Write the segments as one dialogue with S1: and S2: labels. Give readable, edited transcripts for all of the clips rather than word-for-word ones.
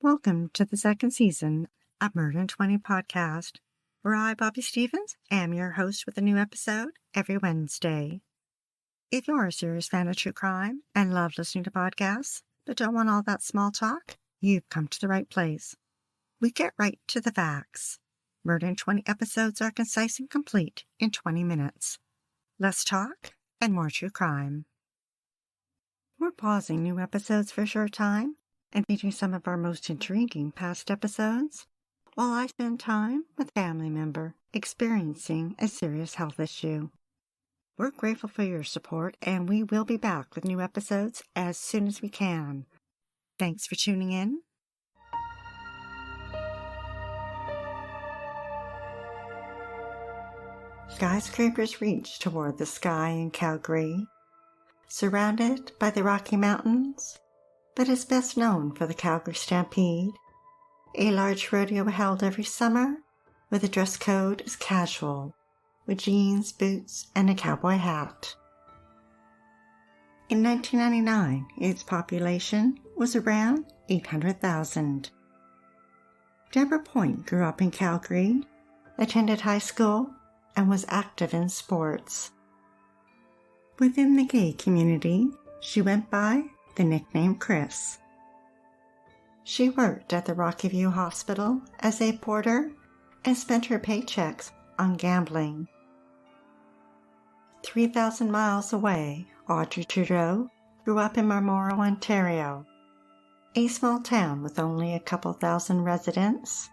S1: welcome to the second season of Murder in 20 podcast, where I, Bobby Stevens, am your host with a new episode every Wednesday. If you're a serious fan of true crime and love listening to podcasts, but don't want all that small talk, you've come to the right place. We get right to the facts. Murder in 20 episodes are concise and complete in 20 minutes. Less talk and more true crime. We're pausing new episodes for a short time and featuring some of our most intriguing past episodes while I spend time with a family member experiencing a serious health issue. We're grateful for your support, and we will be back with new episodes as soon as we can. Thanks for tuning in. Skyscrapers reach toward the sky in Calgary, surrounded by the Rocky Mountains, but is best known for the Calgary Stampede, a large rodeo held every summer where the dress code is casual, with jeans, boots, and a cowboy hat. In 1999, its population was around 800,000. Deborah Point grew up in Calgary, attended high school, and was active in sports. Within the gay community, she went by the nickname Chris. She worked at the Rocky View Hospital as a porter and spent her paychecks on gambling. 3,000 miles away, Audrey Trudeau grew up in Marmora, Ontario, a small town with only a couple thousand residents.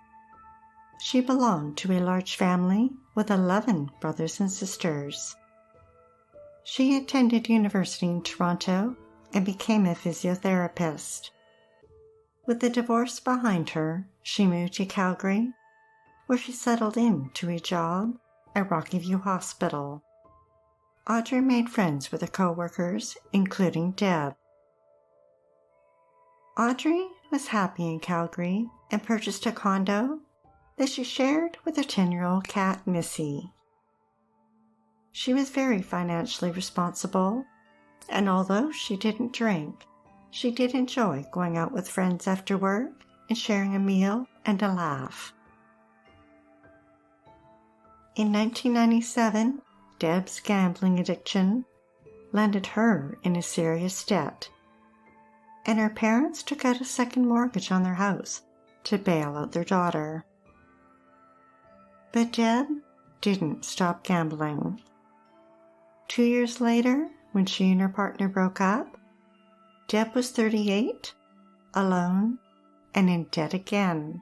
S1: She belonged to a large family with 11 brothers and sisters. She attended university in Toronto and became a physiotherapist. With the divorce behind her, she moved to Calgary, where she settled into a job at Rocky View Hospital. Audrey made friends with her co-workers, including Deb. Audrey was happy in Calgary and purchased a condo that she shared with her 10-year-old cat, Missy. She was very financially responsible, and although she didn't drink, she did enjoy going out with friends after work and sharing a meal and a laugh. In 1997, Deb's gambling addiction landed her in a serious debt, and her parents took out a second mortgage on their house to bail out their daughter. But Deb didn't stop gambling. 2 years later, when she and her partner broke up, Deb was 38, alone, and in debt again,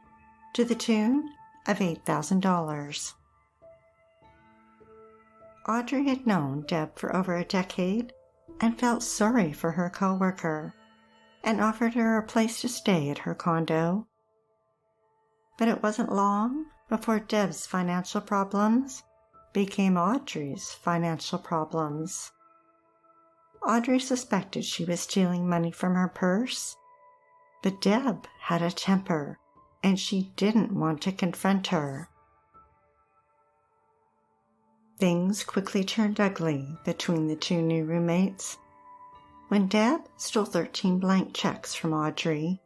S1: to the tune of $8,000. Audrey had known Deb for over a decade and felt sorry for her co-worker and offered her a place to stay at her condo. But it wasn't long before Deb's financial problems became Audrey's financial problems. Audrey suspected she was stealing money from her purse, but Deb had a temper, and she didn't want to confront her. Things quickly turned ugly between the two new roommates when Deb stole 13 blank checks from Audrey.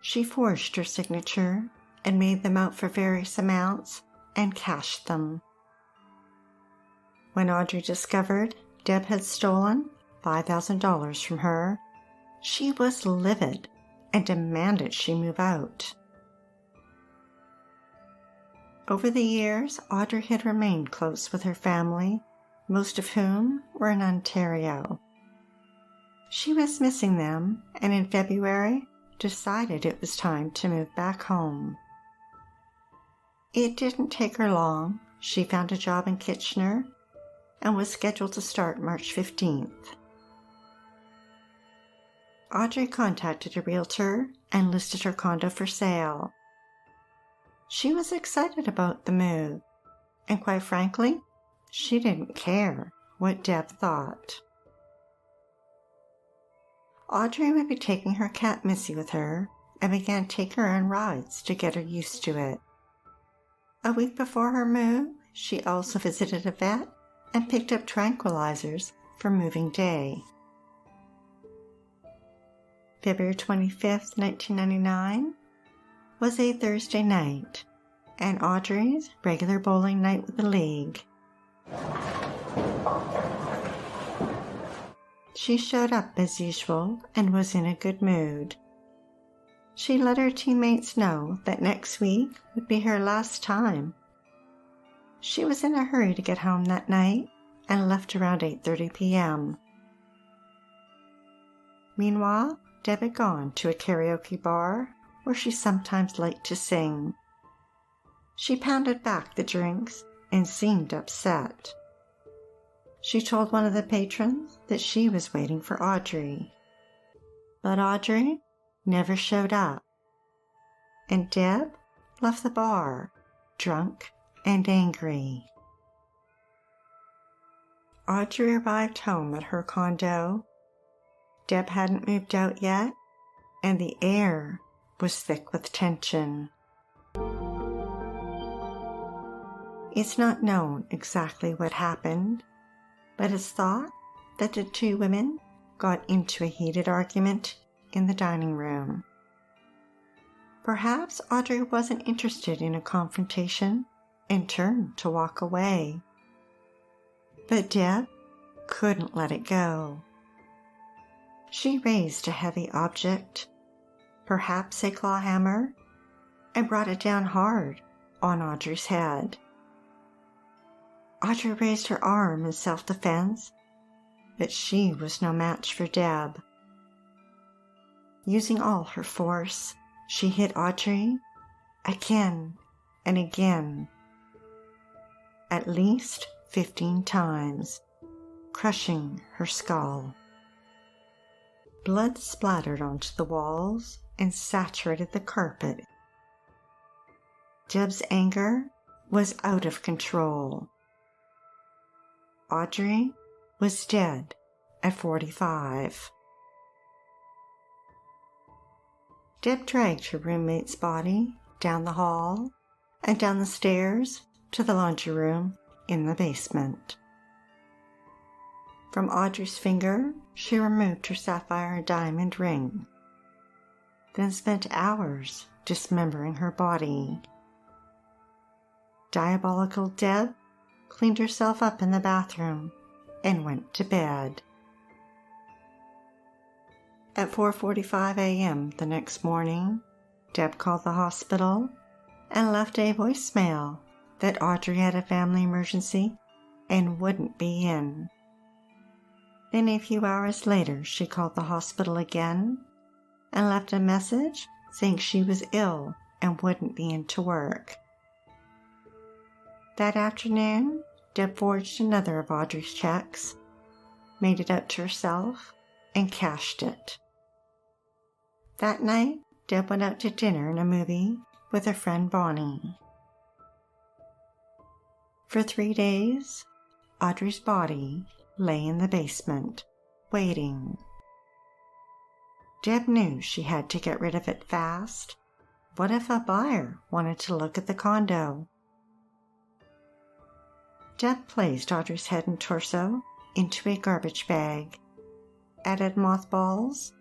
S1: She forged her signature and made them out for various amounts and cashed them. When Audrey discovered Deb had stolen $5,000 from her, she was livid and demanded she move out. Over the years, Audrey had remained close with her family, most of whom were in Ontario. She was missing them, and in February decided it was time to move back home. It didn't take her long. She found a job in Kitchener and was scheduled to start March 15th. Audrey contacted a realtor and listed her condo for sale. She was excited about the move, and quite frankly, she didn't care what Deb thought. Audrey would be taking her cat Missy with her and began taking her on rides to get her used to it. A week before her move, she also visited a vet and picked up tranquilizers for moving day. February 25th, 1999, was a Thursday night and Audrey's regular bowling night with the league. She showed up as usual and was in a good mood. She let her teammates know that next week would be her last time. She was in a hurry to get home that night and left around 8:30 p.m. Meanwhile, Deb had gone to a karaoke bar where she sometimes liked to sing. She pounded back the drinks and seemed upset. She told one of the patrons that she was waiting for Audrey. But Audrey never showed up, and Deb left the bar, drunk and angry. Audrey arrived home at her condo. Deb hadn't moved out yet, and the air was thick with tension. It's not known exactly what happened, but it's thought that the two women got into a heated argument in the dining room. Perhaps Audrey wasn't interested in a confrontation and turned to walk away. But Deb couldn't let it go. She raised a heavy object, perhaps a claw hammer, and brought it down hard on Audrey's head. Audrey raised her arm in self-defense, but she was no match for Deb. Using all her force, she hit Audrey again and again, at least 15 times, crushing her skull. Blood splattered onto the walls and saturated the carpet. Deb's anger was out of control. Audrey was dead at 45. Deb dragged her roommate's body down the hall and down the stairs to the laundry room in the basement. From Audrey's finger, she removed her sapphire diamond ring, then spent hours dismembering her body. Diabolical Deb cleaned herself up in the bathroom and went to bed. At 4:45 a.m. the next morning, Deb called the hospital and left a voicemail that Audrey had a family emergency and wouldn't be in. Then a few hours later, she called the hospital again and left a message saying she was ill and wouldn't be in to work. That afternoon, Deb forged another of Audrey's checks, made it out to herself, and cashed it. That night, Deb went out to dinner and a movie with her friend Bonnie. For 3 days, Audrey's body lay in the basement, waiting. Deb knew she had to get rid of it fast. What if a buyer wanted to look at the condo? Deb placed Audrey's head and torso into a garbage bag, added mothballs,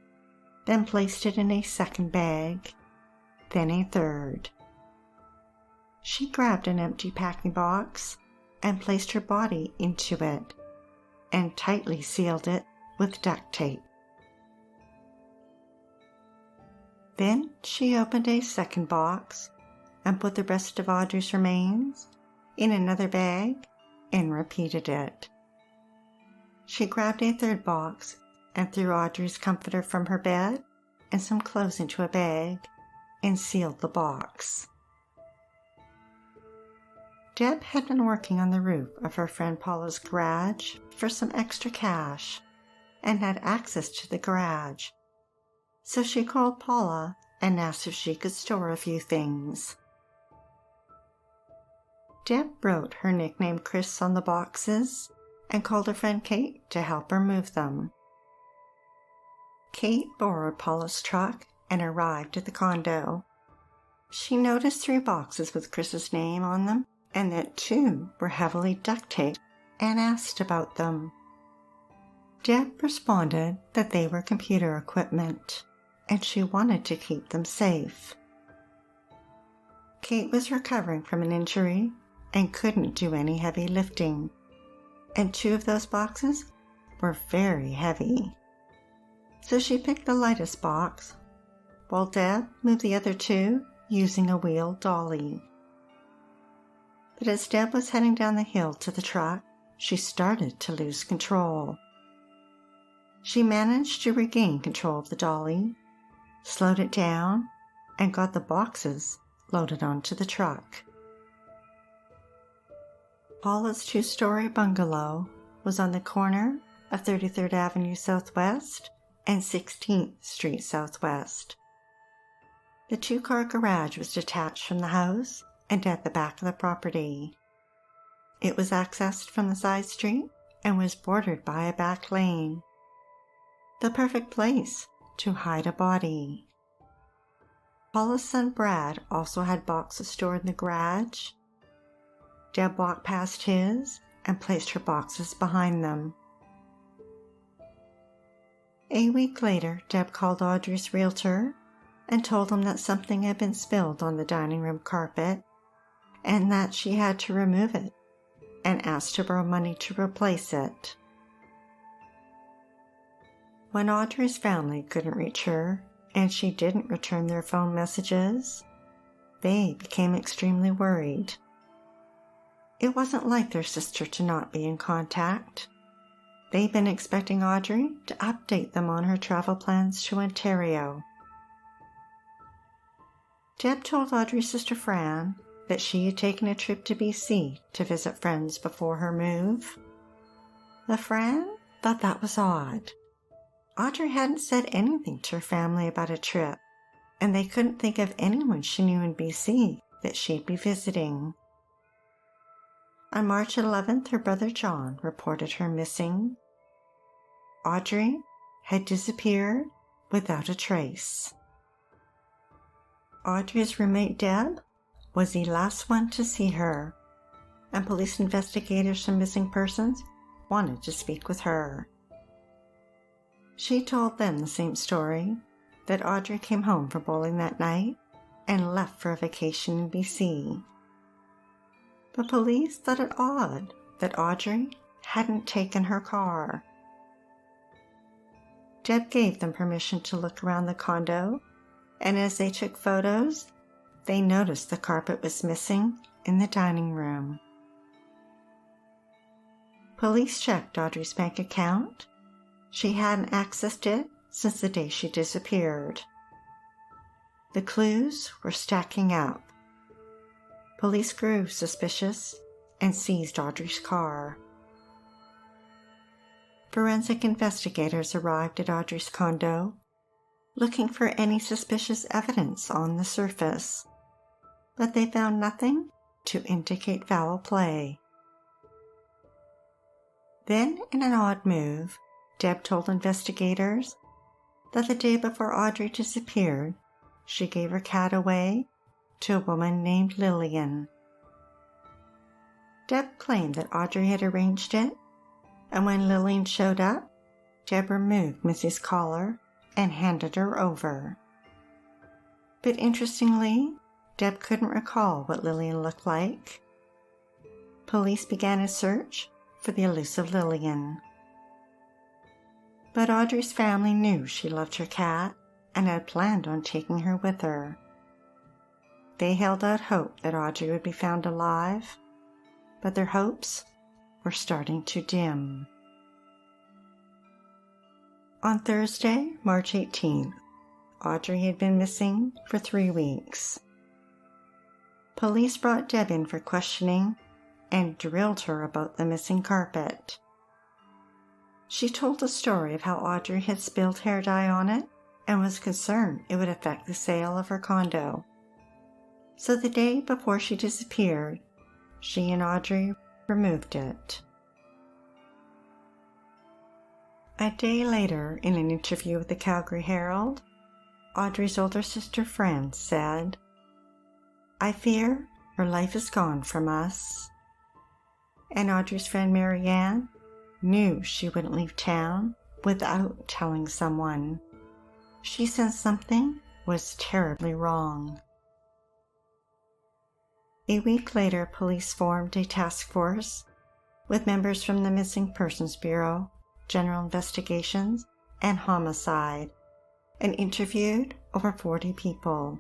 S1: then placed it in a second bag, then a third. She grabbed an empty packing box and placed her body into it, and tightly sealed it with duct tape. Then she opened a second box and put the rest of Audrey's remains in another bag and repeated it. She grabbed a third box and threw Audrey's comforter from her bed and some clothes into a bag and sealed the box. Deb had been working on the roof of her friend Paula's garage for some extra cash and had access to the garage, so she called Paula and asked if she could store a few things. Deb wrote her nickname Chris on the boxes and called her friend Kate to help her move them. Kate borrowed Paula's truck and arrived at the condo. She noticed 3 boxes with Chris's name on them and that 2 were heavily duct taped and asked about them. Deb responded that they were computer equipment. and she wanted to keep them safe. Kate was recovering from an injury and couldn't do any heavy lifting, and 2 of those boxes were very heavy. So she picked the lightest box, while Deb moved the other 2 using a wheeled dolly. But as Deb was heading down the hill to the truck, she started to lose control. She managed to regain control of the dolly, slowed it down, and got the boxes loaded onto the truck. Paula's 2-story bungalow was on the corner of 33rd Avenue Southwest and 16th Street Southwest. The 2-car garage was detached from the house and at the back of the property. It was accessed from the side street and was bordered by a back lane. The perfect place to hide a body. Paula's son Brad also had boxes stored in the garage. Deb walked past his and placed her boxes behind them. A week later, Deb called Audrey's realtor and told him that something had been spilled on the dining room carpet and that she had to remove it, and asked to borrow money to replace it. When Audrey's family couldn't reach her and she didn't return their phone messages, they became extremely worried. It wasn't like their sister to not be in contact. They'd been expecting Audrey to update them on her travel plans to Ontario. Deb told Audrey's sister Fran that she had taken a trip to BC to visit friends before her move. The Fran thought that was odd. Audrey hadn't said anything to her family about a trip, and they couldn't think of anyone she knew in BC that she'd be visiting. On March 11th, her brother John reported her missing. Audrey had disappeared without a trace. Audrey's roommate Deb was the last one to see her, and police investigators from missing persons wanted to speak with her. She told them the same story, that Audrey came home from bowling that night and left for a vacation in BC. But police thought it odd that Audrey hadn't taken her car. Deb gave them permission to look around the condo, and as they took photos, they noticed the carpet was missing in the dining room. Police checked Audrey's bank account. She hadn't accessed it since the day she disappeared. The clues were stacking up. Police grew suspicious and seized Audrey's car. Forensic investigators arrived at Audrey's condo, looking for any suspicious evidence on the surface, but they found nothing to indicate foul play. Then, in an odd move, Deb told investigators that the day before Audrey disappeared, she gave her cat away to a woman named Lillian. Deb claimed that Audrey had arranged it, and when Lillian showed up, Deb removed Missy's collar and handed her over. But interestingly, Deb couldn't recall what Lillian looked like. Police began a search for the elusive Lillian. But Audrey's family knew she loved her cat and had planned on taking her with her. They held out hope that Audrey would be found alive, but their hopes were starting to dim. On Thursday, March 18th, Audrey had been missing for 3 weeks. Police brought Deb in for questioning and drilled her about the missing carpet. She told the story of how Audrey had spilled hair dye on it and was concerned it would affect the sale of her condo. So the day before she disappeared, she and Audrey removed it. A day later, in an interview with the Calgary Herald, Audrey's older sister Fran said, "I fear her life is gone from us." And Audrey's friend Marianne knew she wouldn't leave town without telling someone. She sensed something was terribly wrong. A week later, police formed a task force with members from the Missing Persons Bureau, General Investigations, and Homicide, and interviewed over 40 people.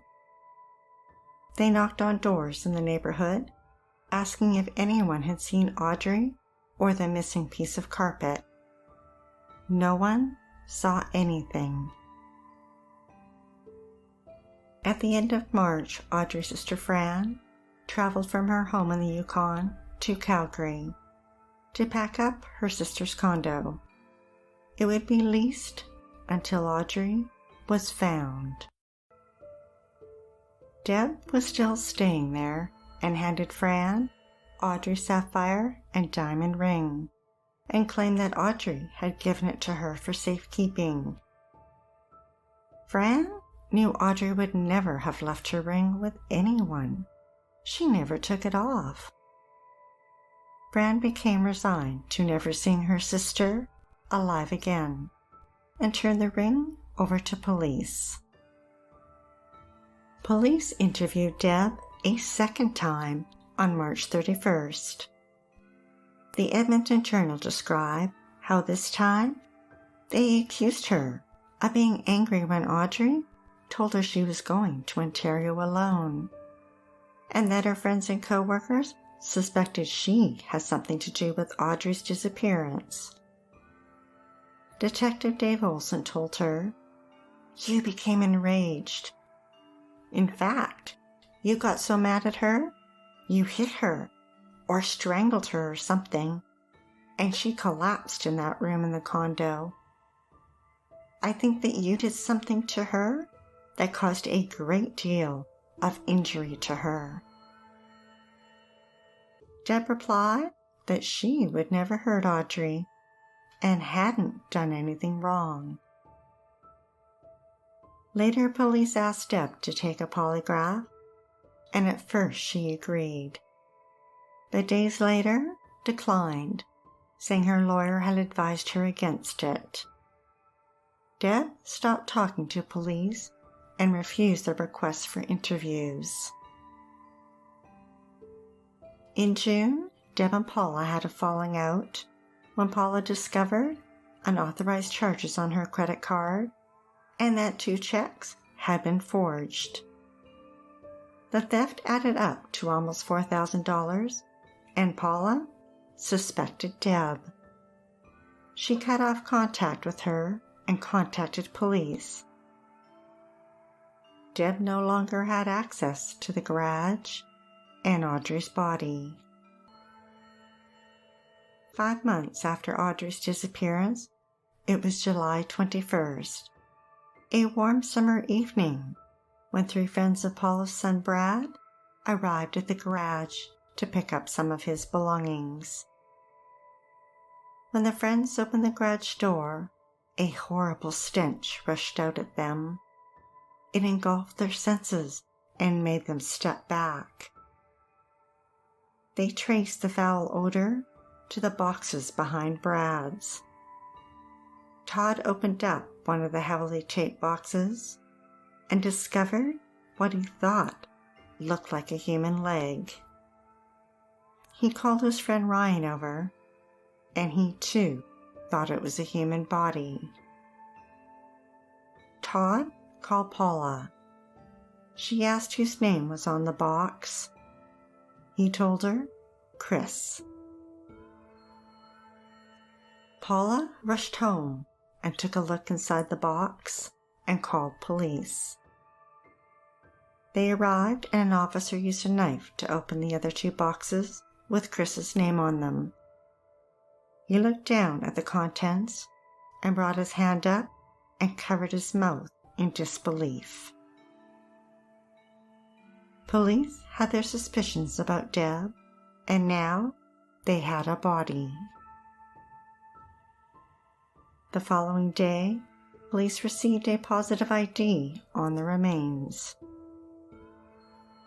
S1: They knocked on doors in the neighborhood, asking if anyone had seen Audrey or the missing piece of carpet. No one saw anything. At the end of March, Audrey's sister Fran traveled from her home in the Yukon to Calgary to pack up her sister's condo. It would be leased until Audrey was found. Deb was still staying there and handed Fran Audrey's sapphire and diamond ring and claimed that Audrey had given it to her for safekeeping. Fran knew Audrey would never have left her ring with anyone. She never took it off. Fran became resigned to never seeing her sister alive again and turned the ring over to police. Police interviewed Deb a second time on March 31st. The Edmonton Journal described how this time they accused her of being angry when Audrey told her she was going to Ontario alone, and that her friends and co-workers suspected she had something to do with Audrey's disappearance. Detective Dave Olson told her, "You became enraged. In fact, you got so mad at her, you hit her or strangled her or something, and she collapsed in that room in the condo. I think that you did something to her that caused a great deal of injury to her." Deb replied that she would never hurt Audrey and hadn't done anything wrong. Later, police asked Deb to take a polygraph, and at first she agreed, but days later declined, saying her lawyer had advised her against it. Deb stopped talking to police and refused their requests for interviews. In June, Deb and Paula had a falling out when Paula discovered unauthorized charges on her credit card and that 2 checks had been forged. The theft added up to almost $4,000, and Paula suspected Deb. She cut off contact with her and contacted police. Deb no longer had access to the garage and Audrey's body. 5 months after Audrey's disappearance, it was July 21st, a warm summer evening, when 3 friends of Paula's son Brad arrived at the garage to pick up some of his belongings. When the friends opened the garage door, a horrible stench rushed out at them. It engulfed their senses and made them step back. They traced the foul odor to the boxes behind Brad's. Todd opened up one of the heavily taped boxes and discovered what he thought looked like a human leg. He called his friend Ryan over, and he too thought it was a human body. Todd called Paula. She asked whose name was on the box. He told her, Chris. Paula rushed home and took a look inside the box and called police. They arrived and an officer used a knife to open the other 2 boxes with Chris's name on them. He looked down at the contents and brought his hand up and covered his mouth in disbelief. Police had their suspicions about Deb, and now they had a body. The following day, police received a positive ID on the remains.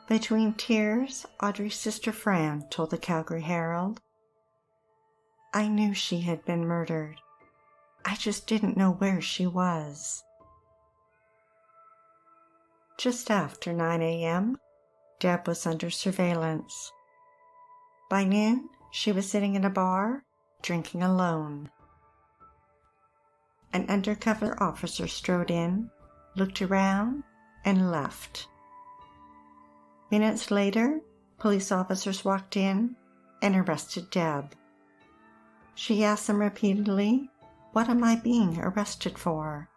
S1: Between tears, Audrey's sister Fran told the Calgary Herald, "I knew she had been murdered. I just didn't know where she was." Just after 9 a.m., Deb was under surveillance. By noon, she was sitting in a bar, drinking alone. An undercover officer strode in, looked around, and left. Minutes later, police officers walked in and arrested Deb. She asked them repeatedly, "What am I being arrested for?"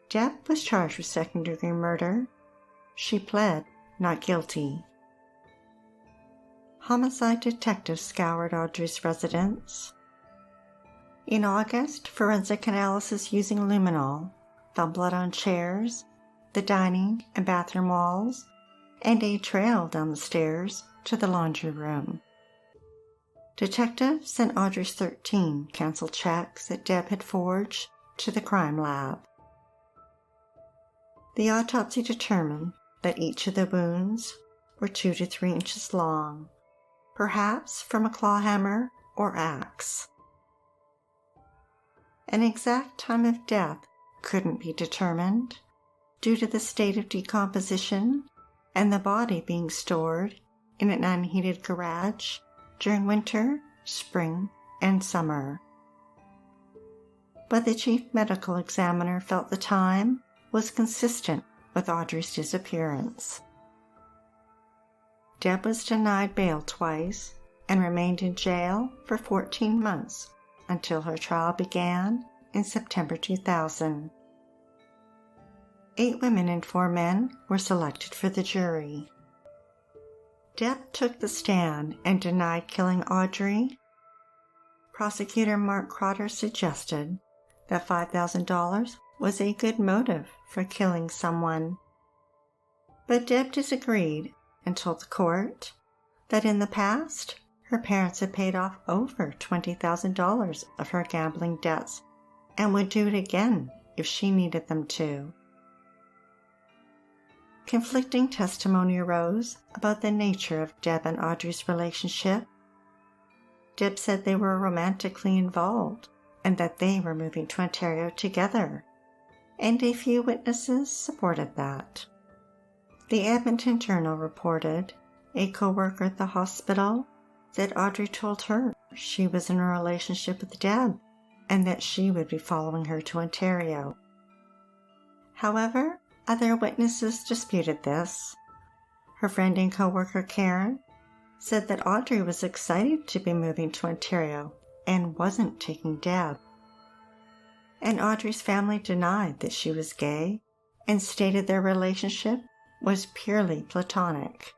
S1: Deb was charged with second-degree murder. She pled not guilty. Homicide detectives scoured Audrey's residence. In August, forensic analysis using luminol found blood on chairs, the dining and bathroom walls, and a trail down the stairs to the laundry room. Detectives sent Audrey's 13 canceled checks that Deb had forged to the crime lab. The autopsy determined that each of the wounds were 2 to 3 inches long, perhaps from a claw hammer or axe. An exact time of death couldn't be determined due to the state of decomposition and the body being stored in an unheated garage during winter, spring, and summer. But the chief medical examiner felt the time was consistent with Audrey's disappearance. Deb was denied bail twice and remained in jail for 14 months until her trial began in September 2000. 8 women and 4 men were selected for the jury. Deb took the stand and denied killing Audrey. Prosecutor Mark Crotter suggested that $5,000 was a good motive for killing someone. But Deb disagreed and told the court that in the past, her parents had paid off over $20,000 of her gambling debts and would do it again if she needed them to. Conflicting testimony arose about the nature of Deb and Audrey's relationship. Deb said they were romantically involved and that they were moving to Ontario together, and a few witnesses supported that. The Edmonton Journal reported a co-worker at the hospital that Audrey told her she was in a relationship with Deb and that she would be following her to Ontario. However, other witnesses disputed this. Her friend and co-worker Karen said that Audrey was excited to be moving to Ontario and wasn't taking Deb. And Audrey's family denied that she was gay and stated their relationship was purely platonic.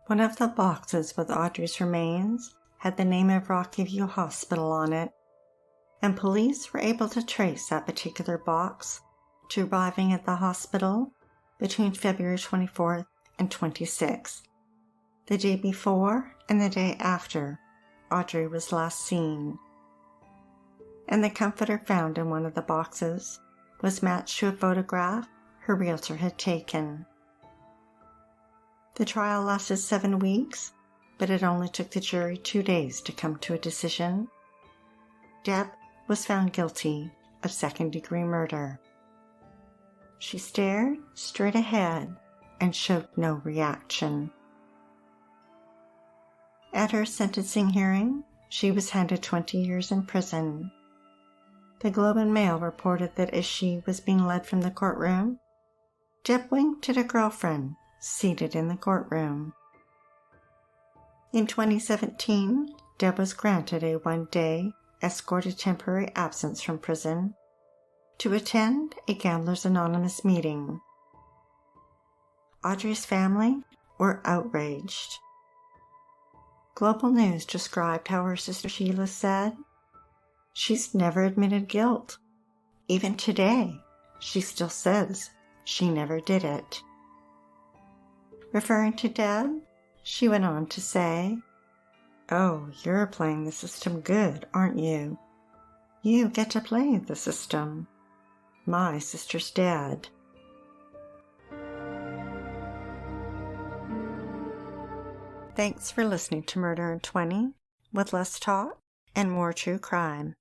S1: One of the boxes with Audrey's remains had the name of Rocky Hospital on it, and police were able to trace that particular box to arriving at the hospital between February 24th and 26th, the day before and the day after Audrey was last seen. And the comforter found in one of the boxes was matched to a photograph her realtor had taken. The trial lasted 7 weeks, but it only took the jury 2 days to come to a decision. Deb was found guilty of second-degree murder. She stared straight ahead and showed no reaction. At her sentencing hearing, she was handed 20 years in prison. The Globe and Mail reported that as she was being led from the courtroom, Deb winked at a girlfriend seated in the courtroom. In 2017, Deb was granted a 1-day escorted temporary absence from prison to attend a Gamblers Anonymous meeting. Audrey's family were outraged. Global News described how her sister Sheila said, "She's never admitted guilt. Even today, she still says she never did it." Referring to Deb, she went on to say, "Oh, you're playing the system good, aren't you? You get to play the system. My sister's dead." Thanks for listening to Murder in 20, with less talk and more true crime.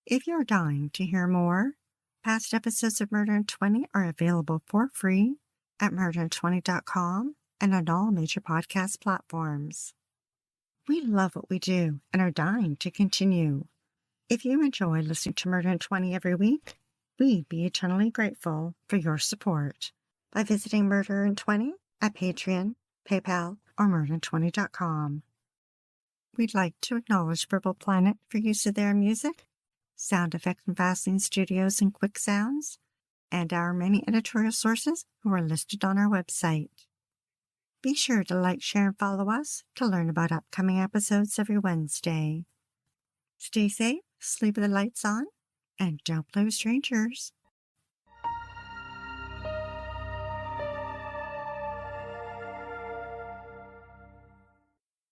S1: If you're dying to hear more, Past episodes of Murder in 20 are available for free at murderin20.com and on all major podcast platforms. We love what we do and are dying to continue. If you enjoy listening to Murder in 20 every week, we'd be eternally grateful for your support by visiting Murder in 20 at Patreon, PayPal, or murderin20.com. We'd like to acknowledge Purple Planet for use of their music, sound effects from Vaseline Studios and Quick Sounds, and our many editorial sources who are listed on our website. Be sure to like, share, and follow us to learn about upcoming episodes every Wednesday. Stay safe, sleep with the lights on, and don't play with strangers.